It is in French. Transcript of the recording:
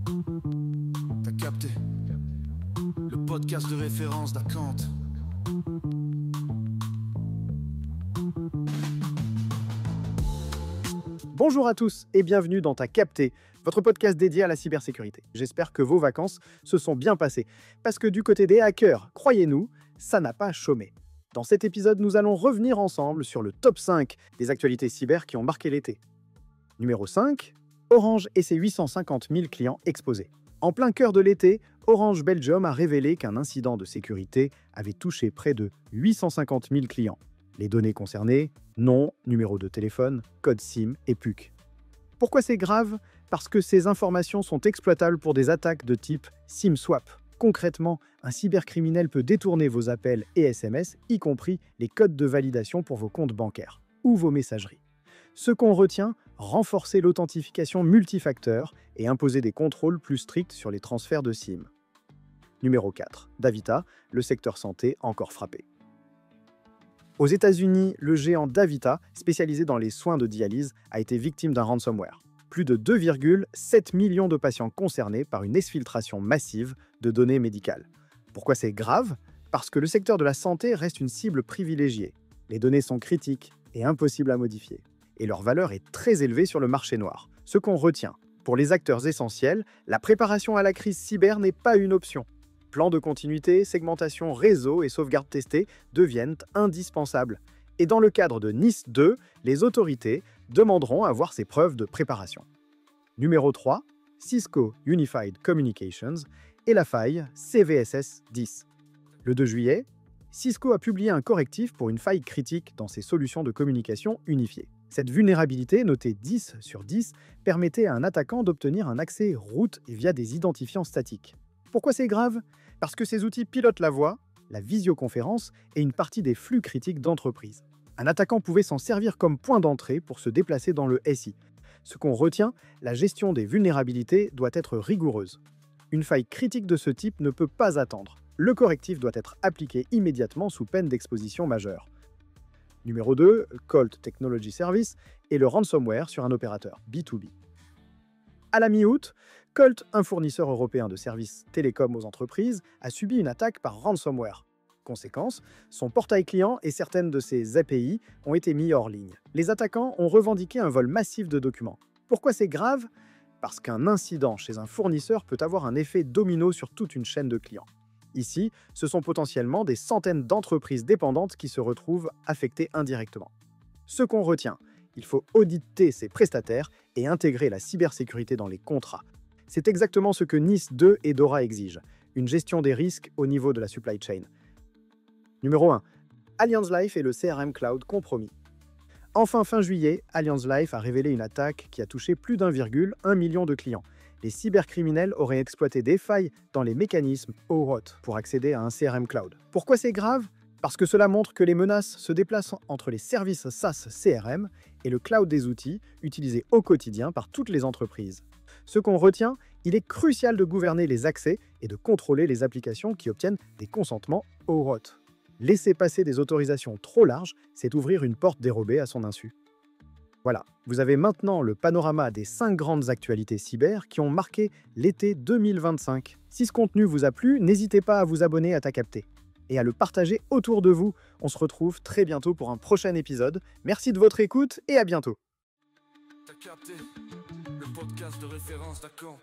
T'as capté le podcast de référence d'Acant. Bonjour à tous et bienvenue dans T'as capté, votre podcast dédié à la cybersécurité. J'espère que vos vacances se sont bien passées, parce que du côté des hackers, croyez-nous, ça n'a pas chômé. Dans cet épisode, nous allons revenir ensemble sur le top 5 des actualités cyber qui ont marqué l'été. Numéro 5, Orange et ses 850 000 clients exposés. En plein cœur de l'été, Orange Belgium a révélé qu'un incident de sécurité avait touché près de 850 000 clients. Les données concernées, nom, numéro de téléphone, code SIM et PUC. Pourquoi c'est grave ? Parce que ces informations sont exploitables pour des attaques de type SIM swap. Concrètement, un cybercriminel peut détourner vos appels et SMS, y compris les codes de validation pour vos comptes bancaires ou vos messageries. Ce qu'on retient, renforcer l'authentification multifacteur et imposer des contrôles plus stricts sur les transferts de SIM. Numéro 4. Davita, le secteur santé encore frappé. Aux États-Unis, le géant Davita, spécialisé dans les soins de dialyse, a été victime d'un ransomware. Plus de 2,7 millions de patients concernés par une exfiltration massive de données médicales. Pourquoi c'est grave ? Parce que le secteur de la santé reste une cible privilégiée. Les données sont critiques et impossibles à modifier. Et leur valeur est très élevée sur le marché noir. Ce qu'on retient, pour les acteurs essentiels, la préparation à la crise cyber n'est pas une option. Plan de continuité, segmentation réseau et sauvegarde testée deviennent indispensables. Et dans le cadre de NIS 2, les autorités demanderont à voir ces preuves de préparation. Numéro 3, Cisco Unified Communications et la faille CVSS 10. Le 2 juillet, Cisco a publié un correctif pour une faille critique dans ses solutions de communication unifiées. Cette vulnérabilité, notée 10 sur 10, permettait à un attaquant d'obtenir un accès route via des identifiants statiques. Pourquoi c'est grave ? Parce que ces outils pilotent la voix, la visioconférence et une partie des flux critiques d'entreprise. Un attaquant pouvait s'en servir comme point d'entrée pour se déplacer dans le SI. Ce qu'on retient, la gestion des vulnérabilités doit être rigoureuse. Une faille critique de ce type ne peut pas attendre. Le correctif doit être appliqué immédiatement sous peine d'exposition majeure. Numéro 2, Colt Technology Service et le ransomware sur un opérateur B2B. À la mi-août, Colt, un fournisseur européen de services télécoms aux entreprises, a subi une attaque par ransomware. Conséquence, son portail client et certaines de ses API ont été mis hors ligne. Les attaquants ont revendiqué un vol massif de documents. Pourquoi c'est grave ? Parce qu'un incident chez un fournisseur peut avoir un effet domino sur toute une chaîne de clients. Ici, ce sont potentiellement des centaines d'entreprises dépendantes qui se retrouvent affectées indirectement. Ce qu'on retient, il faut auditer ses prestataires et intégrer la cybersécurité dans les contrats. C'est exactement ce que NIS 2 et DORA exigent, une gestion des risques au niveau de la supply chain. Numéro 1. Allianz Life et le CRM Cloud compromis. Enfin, fin juillet, Allianz Life a révélé une attaque qui a touché plus d'1,1 million de clients. Les cybercriminels auraient exploité des failles dans les mécanismes OAuth pour accéder à un CRM Cloud. Pourquoi c'est grave ? Parce que cela montre que les menaces se déplacent entre les services SaaS CRM et le cloud des outils utilisés au quotidien par toutes les entreprises. Ce qu'on retient, il est crucial de gouverner les accès et de contrôler les applications qui obtiennent des consentements OAuth. Laisser passer des autorisations trop larges, c'est ouvrir une porte dérobée à son insu. Voilà, vous avez maintenant le panorama des 5 grandes actualités cyber qui ont marqué l'été 2025. Si ce contenu vous a plu, n'hésitez pas à vous abonner à T'as capté et à le partager autour de vous. On se retrouve très bientôt pour un prochain épisode. Merci de votre écoute et à bientôt. T'as capté le podcast de référence d'Acant.